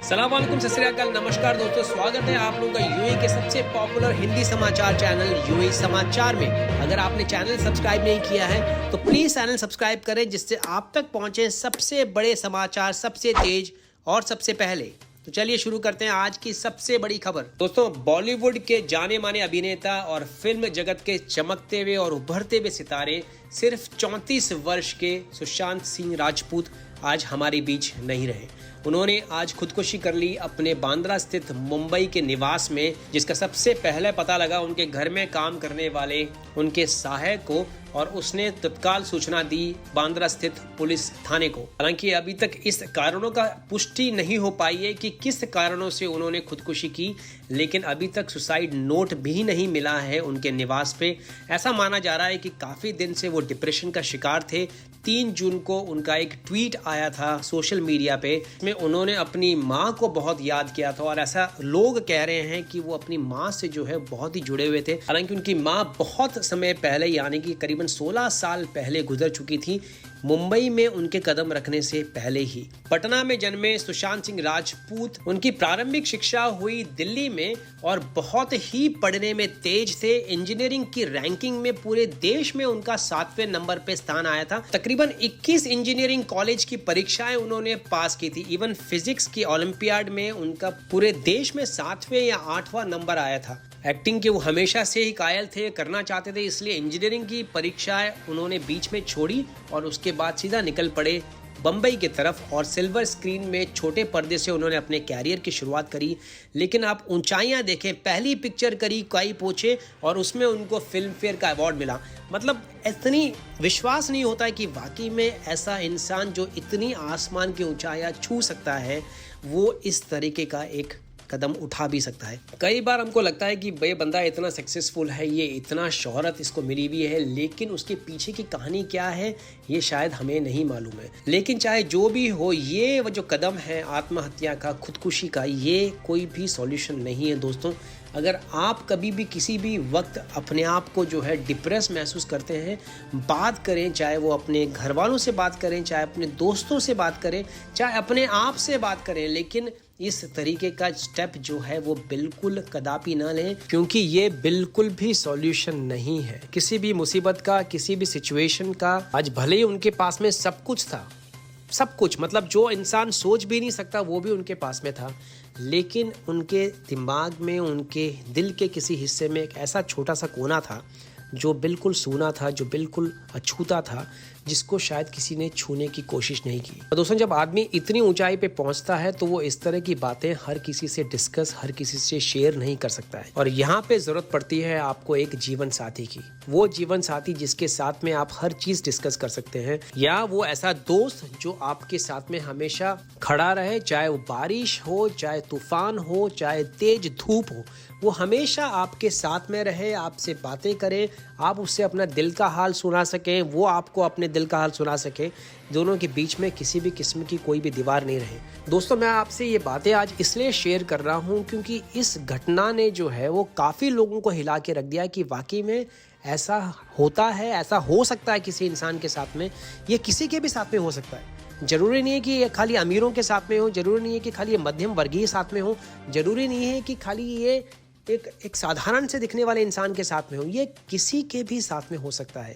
सलाम वालेकुम, सत श्री अकाल, नमस्कार दोस्तों, स्वागत है आप लोगों का यूएई के सबसे पॉपुलर हिंदी समाचार चैनल यूएई समाचार में। अगर आपने चैनल सब्सक्राइब नहीं किया है तो प्लीज चैनल सब्सक्राइब करें जिससे आप तक पहुंचे सबसे बड़े समाचार सबसे तेज और सबसे पहले। तो चलिए शुरू करते हैं आज की सबसे बड़ी खबर। दोस्तों, बॉलीवुड के जाने माने अभिनेता और फिल्म जगत के चमकते हुए और उभरते हुए सितारे सिर्फ 34 वर्ष के सुशांत सिंह राजपूत आज हमारे बीच नहीं रहे। उन्होंने आज खुदकुशी कर ली अपने बांद्रा स्थित मुंबई के निवास में, जिसका सबसे पहले पता लगा उनके घर में काम करने वाले उनके सहायक को, और उसने तत्काल सूचना दी बांद्रा स्थित पुलिस थाने को। हालांकि अभी तक इस कारणों का पुष्टि नहीं हो पाई है कि किस कारणों से उन्होंने खुदकुशी की, लेकिन अभी तक सुसाइड नोट भी नहीं मिला है उनके निवास पे। ऐसा माना जा रहा है कि काफी दिन से वो डिप्रेशन का शिकार थे। 3 जून को उनका एक ट्वीट आया था सोशल मीडिया पे, में उन्होंने अपनी माँ को बहुत याद किया था, और ऐसा लोग कह रहे हैं कि वो अपनी माँ से जो है बहुत ही जुड़े हुए थे। हालांकि उनकी माँ बहुत समय पहले, यानी कि करीबन 16 साल पहले गुजर चुकी थी, मुंबई में उनके कदम रखने से पहले ही। पटना में जन्मे सुशांत सिंह राजपूत, उनकी प्रारंभिक शिक्षा हुई दिल्ली में और बहुत ही पढ़ने में तेज थे। इंजीनियरिंग की रैंकिंग में पूरे देश में उनका 7वें नंबर पे स्थान आया था। तकरीबन 21 इंजीनियरिंग कॉलेज की परीक्षाएं उन्होंने पास की थी। इवन फिजिक्स की ओलंपियाड में उनका पूरे देश में 7वें या 8वां नंबर आया था। एक्टिंग के वो हमेशा से ही कायल थे, करना चाहते थे, इसलिए इंजीनियरिंग की परीक्षाएं उन्होंने बीच में छोड़ी और उसके बाद सीधा निकल पड़े बम्बई की तरफ, और सिल्वर स्क्रीन में छोटे पर्दे से उन्होंने अपने कैरियर की शुरुआत करी। लेकिन आप ऊंचाइयां देखें, पहली पिक्चर करी काई पोछे और उसमें उनको फिल्म फेयर का अवार्ड मिला। मतलब इतनी विश्वास नहीं होता है कि वाकई में ऐसा इंसान जो इतनी आसमान की ऊंचाइयां छू सकता है, वो इस तरीके का एक कदम उठा भी सकता है। कई बार हमको लगता है कि ये बंदा इतना सक्सेसफुल है, ये इतना शोहरत इसको मिली भी है, लेकिन उसके पीछे की कहानी क्या है ये शायद हमें नहीं मालूम है। लेकिन चाहे जो भी हो, ये जो कदम है आत्महत्या का, खुदकुशी का, ये कोई भी सॉल्यूशन नहीं है दोस्तों। अगर आप कभी भी किसी भी वक्त अपने आप को जो है डिप्रेस महसूस करते हैं, बात करें, चाहे वो अपने घर वालों से बात करें, चाहे अपने दोस्तों से बात करें, चाहे अपने आप से बात करें, लेकिन इस तरीके का स्टेप जो है वो बिल्कुल कदापि ना लें, क्योंकि ये बिल्कुल भी सॉल्यूशन नहीं है किसी भी मुसीबत का, किसी भी सिचुएशन का। आज भले ही उनके पास में सब कुछ था, सब कुछ, मतलब जो इंसान सोच भी नहीं सकता वो भी उनके पास में था, लेकिन उनके दिमाग में, उनके दिल के किसी हिस्से में एक ऐसा छोटा सा कोना था जो बिल्कुल सूना था, जो बिल्कुल अछूता था, जिसको शायद किसी ने छूने की कोशिश नहीं की। और दोस्तों, जब आदमी इतनी ऊंचाई पे पहुंचता है तो वो इस तरह की बातें हर किसी से डिस्कस, हर किसी से शेयर नहीं कर सकता है। और यहाँ पे जरूरत पड़ती है आपको एक जीवन साथी की, वो जीवन साथी जिसके साथ में आप हर चीज डिस्कस कर सकते हैं, या वो ऐसा दोस्त जो आपके साथ में हमेशा खड़ा रहे, चाहे वो बारिश हो, चाहे तूफान हो, चाहे तेज धूप हो, वो हमेशा आपके साथ में रहे, आपसे बातें करे, आप उससे अपना दिल का हाल सुना सकें, वो आपको अपने दिल का हाल सुना सके। दोनों के बीच में किसी भी किस्म की कोई भी दीवार नहीं रहे। दोस्तों, मैं आपसे ये बातें आज इसलिए शेयर कर रहा हूँ क्योंकि इस घटना ने जो है वो काफ़ी लोगों को हिला के रख दिया कि वाकई में ऐसा होता है, ऐसा हो सकता है किसी इंसान के साथ में, ये किसी के भी साथ में हो सकता है। जरूरी नहीं है कि ये खाली अमीरों के साथ में हो, जरूरी नहीं है कि खाली ये मध्यम वर्गीय साथ में हो, जरूरी नहीं है कि खाली ये एक साधारण से दिखने वाले इंसान के साथ में हो, ये किसी के भी साथ में हो सकता है।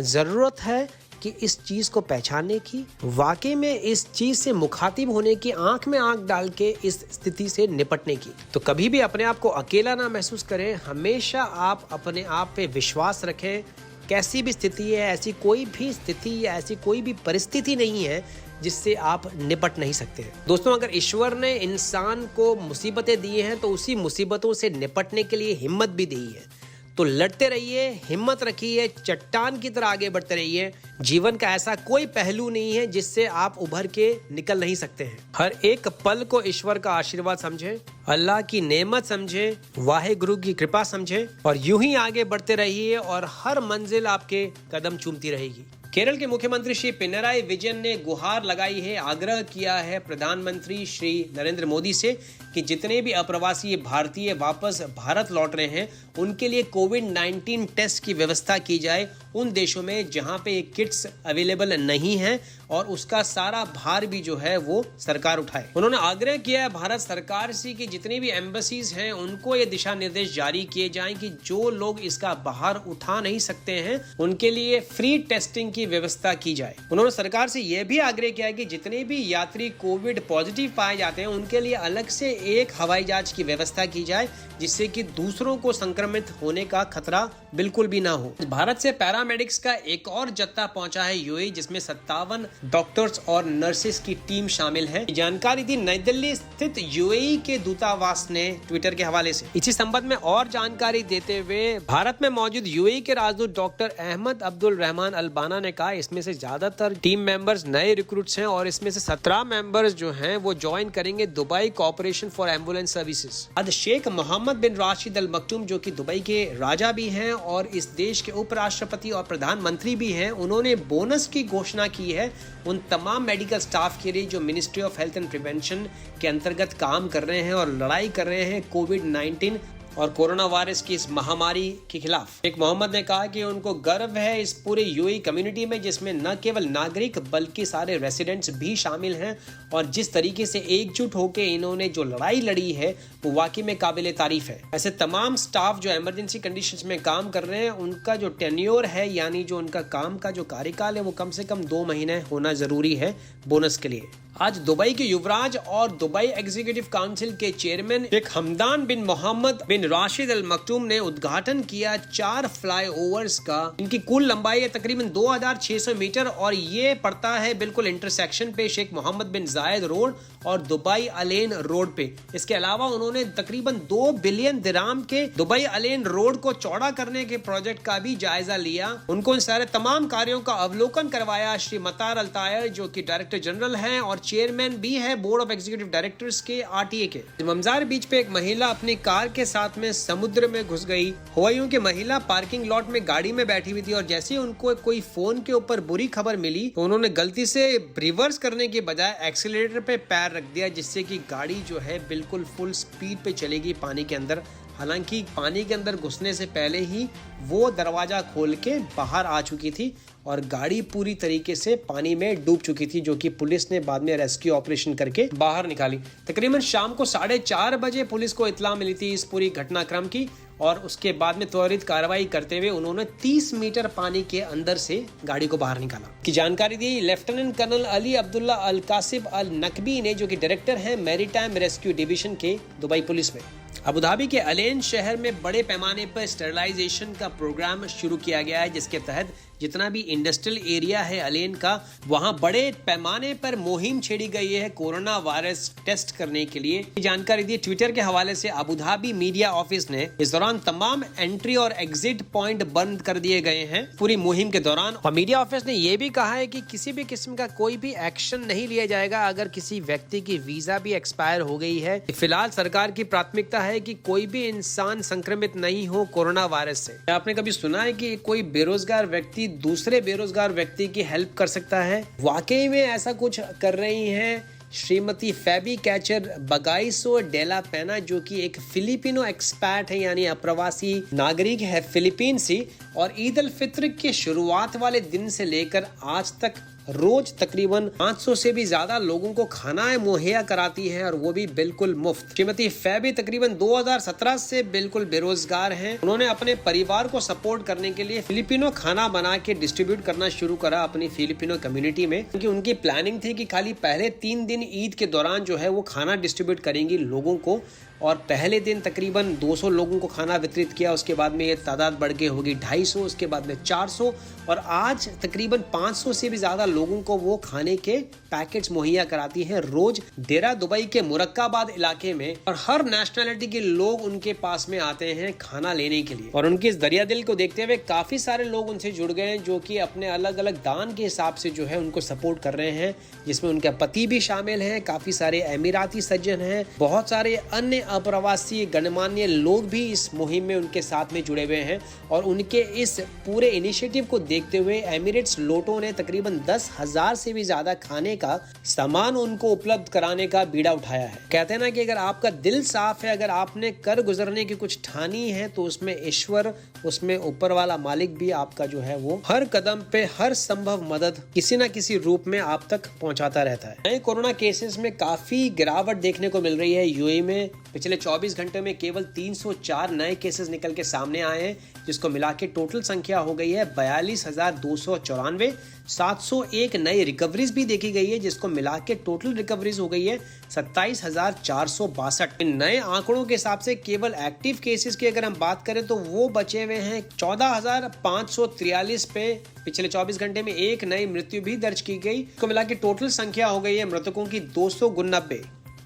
ज़रूरत है कि इस चीज़ को पहचानने की, वाकई में इस चीज़ से मुखातिब होने की, आंख में आंख डाल के इस स्थिति से निपटने की। तो कभी भी अपने आप को अकेला ना महसूस करें, हमेशा आप अपने आप पे विश्वास रखें। कैसी भी स्थिति है, ऐसी कोई भी स्थिति या ऐसी कोई भी परिस्थिति नहीं है जिससे आप निपट नहीं सकते। दोस्तों, अगर ईश्वर ने इंसान को मुसीबतें दी हैं तो उसी मुसीबतों से निपटने के लिए हिम्मत भी दी है। तो लड़ते रहिए, हिम्मत रखिए, चट्टान की तरह आगे बढ़ते रहिए। जीवन का ऐसा कोई पहलू नहीं है जिससे आप उभर के निकल नहीं सकते हैं। हर एक पल को ईश्वर का आशीर्वाद समझे, अल्लाह की नेमत समझे, वाहेगुरु की कृपा समझे, और यूं ही आगे बढ़ते रहिए और हर मंजिल आपके कदम चूमती रहेगी। केरल के मुख्यमंत्री श्री पिनराई विजयन ने गुहार लगाई है, आग्रह किया है प्रधानमंत्री श्री नरेंद्र मोदी से कि जितने भी अप्रवासी भारतीय वापस भारत लौट रहे हैं उनके लिए कोविड-19 टेस्ट की व्यवस्था की जाए उन देशों में जहां पे किट्स अवेलेबल नहीं है और उसका सारा भार भी जो है वो सरकार उठाए। उन्होंने आग्रह किया है भारत सरकार से कि जितनी भी एम्बेसीज हैं उनको ये दिशा निर्देश जारी किए जाएं कि जो लोग इसका भार उठा नहीं सकते हैं उनके लिए फ्री टेस्टिंग की व्यवस्था की जाए। उन्होंने सरकार से यह भी आग्रह किया कि जितने भी यात्री कोविड पॉजिटिव पाए जाते हैं उनके लिए अलग से एक हवाई जहाज की व्यवस्था की जाए जिससे कि दूसरों को संक्रमित होने का खतरा बिल्कुल भी ना हो। भारत से पैरामेडिक्स का एक और जत्था पहुंचा है यूएई जिसमें 57 डॉक्टर्स और नर्सेस की टीम शामिल है। जानकारी दी नई दिल्ली स्थित यूएई के दूतावास ने ट्विटर के हवाले से। इसी संबंध में और जानकारी देते हुए भारत में मौजूद यूएई के राजदूत डॉक्टर अहमद अब्दुल रहमान अल बाना ने कहा इसमें से ज्यादातर टीम मेंबर्स नए रिक्रूट्स हैं और इसमें से 17 मेंबर्स जो हैं वो ज्वाइन करेंगे Dubai corporation for ambulance services. आज शेख मोहम्मद बिन राशिद अल मक्तूम जो कि दुबई के राजा भी हैं और इस देश के उपराष्ट्रपति और प्रधानमंत्री भी हैं, उन्होंने बोनस की घोषणा की है उन तमाम मेडिकल स्टाफ के लिए जो ministry of health and prevention के अंतर्गत काम कर रहे हैं और लड़ाई कर रहे हैं कोविड-19 और कोरोना वायरस की इस महामारी के खिलाफ। शेख मोहम्मद ने कहा कि उनको गर्व है इस पूरे यूएई कम्युनिटी में जिसमें न केवल नागरिक बल्कि सारे रेसिडेंट्स भी शामिल हैं और जिस तरीके से एकजुट होकर इन्होंने जो लड़ाई लड़ी है वो वाकई में काबिले तारीफ है। ऐसे तमाम स्टाफ जो इमरजेंसी कंडीशंस में काम कर रहे हैं उनका जो टेन्योर है यानी जो उनका काम का जो कार्यकाल है वो कम से कम 2 महीने होना जरूरी है बोनस के लिए। आज दुबई के युवराज और दुबई एग्जीक्यूटिव काउंसिल के चेयरमैन शेख हमदान बिन मोहम्मद बिन राशिद अल मक्तूम ने उद्घाटन किया 4 फ्लाईओवर्स का। इनकी कुल लंबाई है तकरीबन 2600 मीटर और ये पड़ता है बिल्कुल इंटरसेक्शन पे शेख मोहम्मद बिन जायद रोड और दुबई अलेन रोड पे। इसके अलावा उन्होंने तकरीबन 2 बिलियन दिराम के दुबई अलेन रोड को चौड़ा करने के प्रोजेक्ट का भी जायजा लिया। उनको इन सारे तमाम कार्यों का अवलोकन करवाया। श्री मतार अल तायर जो कि डायरेक्टर जनरल हैं और चेयरमैन भी है बोर्ड ऑफ एग्जीक्यूटिव डायरेक्टर्स के आरटीए के। ममजार बीच पे एक महिला अपनी कार के साथ में समुद्र में घुस गई। हुआयूं की महिला पार्किंग लॉट में गाड़ी में बैठी हुई थी और जैसे ही उनको कोई फोन के ऊपर बुरी खबर मिली तो उन्होंने गलती से रिवर्स करने के बजाय एक्सीलरेटर पे पैर रख दिया जिससे कि गाड़ी जो है बिल्कुल फुल स्पीड पे चलेगी पानी के अंदर। हालांकि पानी के अंदर घुसने से पहले ही वो दरवाजा खोल के बाहर आ चुकी थी और गाड़ी पूरी तरीके से पानी में डूब चुकी थी जो कि पुलिस ने बाद में रेस्क्यू ऑपरेशन करके बाहर निकाली। तकरीबन शाम को 4:30 बजे पुलिस को इत्तला मिली थी इस पूरी घटनाक्रम की और उसके बाद में त्वरित कार्रवाई करते हुए उन्होंने 30 मीटर पानी के अंदर से गाड़ी को बाहर निकाला। की जानकारी दी लेफ्टिनेंट कर्नल अली अब्दुल्ला अल कासिब अल नकबी ने जो कि डायरेक्टर हैं मैरीटाइम रेस्क्यू डिवीजन के दुबई पुलिस में। अबू धाबी के अलेन शहर में बड़े पैमाने पर स्टरलाइजेशन का प्रोग्राम शुरू किया गया है जिसके तहत जितना भी इंडस्ट्रियल एरिया है अलेन का वहां बड़े पैमाने पर मुहिम छेड़ी गई है कोरोना वायरस टेस्ट करने के लिए। जानकारी दी ट्विटर के हवाले से अबू धाबी मीडिया ऑफिस ने इस दौरान तमाम एंट्री और एग्जिट पॉइंट बंद कर दिए गए हैं पूरी मुहिम के दौरान। और मीडिया ऑफिस ने यह भी कहा है कि किसी भी किस्म का कोई भी एक्शन नहीं लिया जाएगा अगर किसी व्यक्ति की वीजा भी एक्सपायर हो गई है। फिलहाल सरकार की प्राथमिकता है कि कोई भी इंसान संक्रमित नहीं हो कोरोना वायरस से। आपने कभी सुना है कि कोई बेरोजगार व्यक्ति दूसरे बेरोजगार व्यक्ति की हेल्प कर सकता है? वाकई में ऐसा कुछ कर रही हैं श्रीमती फैबी कैचर बगाइसो डेला पेना जो कि एक फिलिपिनो एक्सपैट है यानी अप्रवासी नागरिक है फिलीपीन से और ईद उल फित्र के शुरुआत वाले दिन से लेकर आज तक रोज तकरीबन 500 से भी ज्यादा लोगों को खाना मुहैया कराती है और वो भी बिल्कुल मुफ्त। श्रीमती फैबी तकरीबन 2017 से बिल्कुल बेरोजगार हैं। उन्होंने अपने परिवार को सपोर्ट करने के लिए फिलिपिनो खाना बना के डिस्ट्रीब्यूट करना शुरू करा अपनी फिलिपिनो कम्युनिटी में क्योंकि उनकी प्लानिंग थी कि खाली पहले 3 दिन ईद के दौरान जो है वो खाना डिस्ट्रीब्यूट करेंगी लोगों को और पहले दिन तकरीबन 200 लोगों को खाना वितरित किया। उसके बाद में ये तादाद बढ़ के होगी 250, उसके बाद में 400 और आज तकरीबन 500 से भी ज्यादा लोगों को वो खाने के पैकेट्स मुहैया कराती हैं रोज डेरा दुबई के मुरक्काबाद इलाके में। और हर नेशनैलिटी के लोग उनके पास में आते हैं खाना लेने के लिए और उनकी इस दरिया दिल को देखते हुए काफी सारे लोग उनसे जुड़ गए हैं जो कि अपने अलग अलग दान के हिसाब से जो है उनको सपोर्ट कर रहे हैं जिसमें उनके पति भी शामिल हैं, काफी सारे अमीराती सज्जन हैं, बहुत सारे अन्य अप्रवासी गणमान्य लोग भी इस मुहिम में उनके साथ में जुड़े हुए हैं। और उनके इस पूरे इनिशिएटिव को देखते हुए एमिरेट्स लोटो ने तकरीबन 10,000 से भी ज्यादा खाने का सामान उनको उपलब्ध कराने का बीड़ा उठाया है। कहते हैं ना कि अगर आपका दिल साफ है, अगर आपने कर गुजरने की कुछ ठानी है, तो उसमें ईश्वर, उसमें ऊपर वाला मालिक भी आपका जो है वो हर कदम पे हर संभव मदद किसी न किसी रूप में आप तक पहुंचाता रहता है। नए कोरोना केसेस में काफी गिरावट देखने को मिल रही है। यूएई में पिछले 24 घंटे में केवल 304 नए केसेस निकल के सामने आए हैं, जिसको मिला के टोटल संख्या हो गई है 42,294। 701 नई रिकवरीज भी देखी गई है, जिसको मिला के टोटल रिकवरीज हो गई है 27,462। इन नए आंकड़ों के हिसाब से केवल एक्टिव केसेस की अगर हम बात करें तो वो बचे हुए हैं 14,543 पे। पिछले 24 घंटे में एक नई मृत्यु भी दर्ज की गई, इसको मिला के टोटल संख्या हो गई है मृतकों की 289।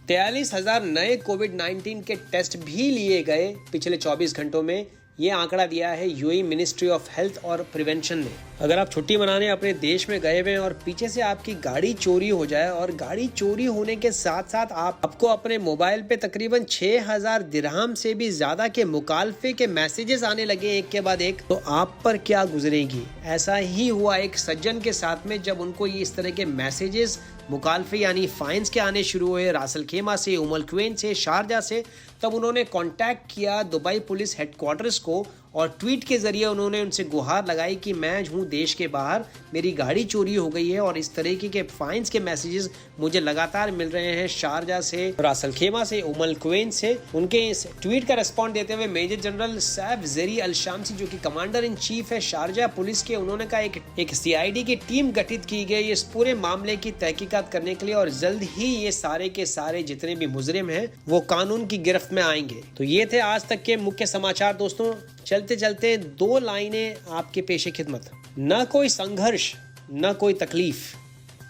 43,000 नए कोविड-19 के टेस्ट भी लिए गए पिछले 24 घंटों में। ये आंकड़ा दिया है यूएई मिनिस्ट्री ऑफ हेल्थ और प्रिवेंशन ने। अगर आप छुट्टी मनाने अपने देश में गए हुए हैं और पीछे से आपकी गाड़ी चोरी हो जाए, और गाड़ी चोरी होने के साथ साथ आपको अपने मोबाइल पे तकरीबन 6,000 दिरहम से भी ज्यादा के मुकालफे के मैसेजेस आने लगे एक के बाद एक, तो आप पर क्या गुजरेगी। ऐसा ही हुआ एक सज्जन के साथ में, जब उनको ये इस तरह के मैसेजेस मुकालफे यानी फाइन्स के आने शुरू हुए रासल खेमा से, उमल क्वेन से, शारजा से, तब उन्होंने कांटेक्ट किया दुबई पुलिस हेडक्वार्टर्स को और ट्वीट के जरिए उन्होंने उनसे गुहार लगाई कि मैं हूं देश के बाहर, मेरी गाड़ी चोरी हो गई है और इस तरीके के फाइन्स के मैसेजेस मुझे लगातार मिल रहे हैं शारजा से, रासल खेमा से, उमल क्वेन से। उनके इस ट्वीट का रिस्पॉन्ड देते हुए मेजर जनरल सैफ ज़ेरी अल शामसी, जो कि कमांडर इन चीफ है शारजा पुलिस के, उन्होंने कहा एक सीआईडी की टीम गठित की गई इस पूरे मामले की तहकीकात करने के लिए, और जल्द ही ये सारे के सारे जितने भी मुजरिम हैं वो कानून की गिरफ्त में आएंगे। तो ये थे आज तक के मुख्य समाचार दोस्तों। चलते चलते 2 लाइनें आपके पेशे खिदमत। न कोई संघर्ष, न कोई तकलीफ,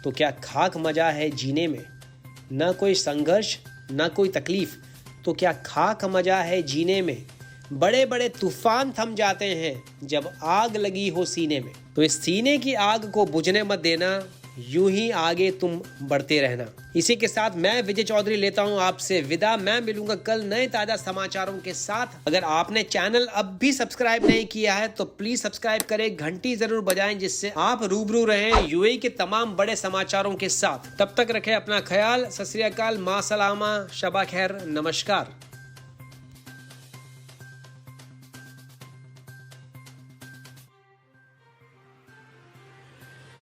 तो क्या खाक मजा है जीने में। न कोई संघर्ष, न कोई तकलीफ, तो क्या खाक मजा है जीने में। बड़े बड़े तूफान थम जाते हैं जब आग लगी हो सीने में। तो इस सीने की आग को बुझने मत देना, यूं ही आगे तुम बढ़ते रहना। इसी के साथ मैं विजय चौधरी लेता हूं आपसे विदा। मैं मिलूंगा कल नए ताजा समाचारों के साथ। अगर आपने चैनल अब भी सब्सक्राइब नहीं किया है तो प्लीज सब्सक्राइब करें, घंटी जरूर बजाएं, जिससे आप रूबरू रहें यूएई के तमाम बड़े समाचारों के साथ। तब तक रखें अपना ख्याल। सत श्री अकाल, मां सलामा, शबा खैर, नमस्कार।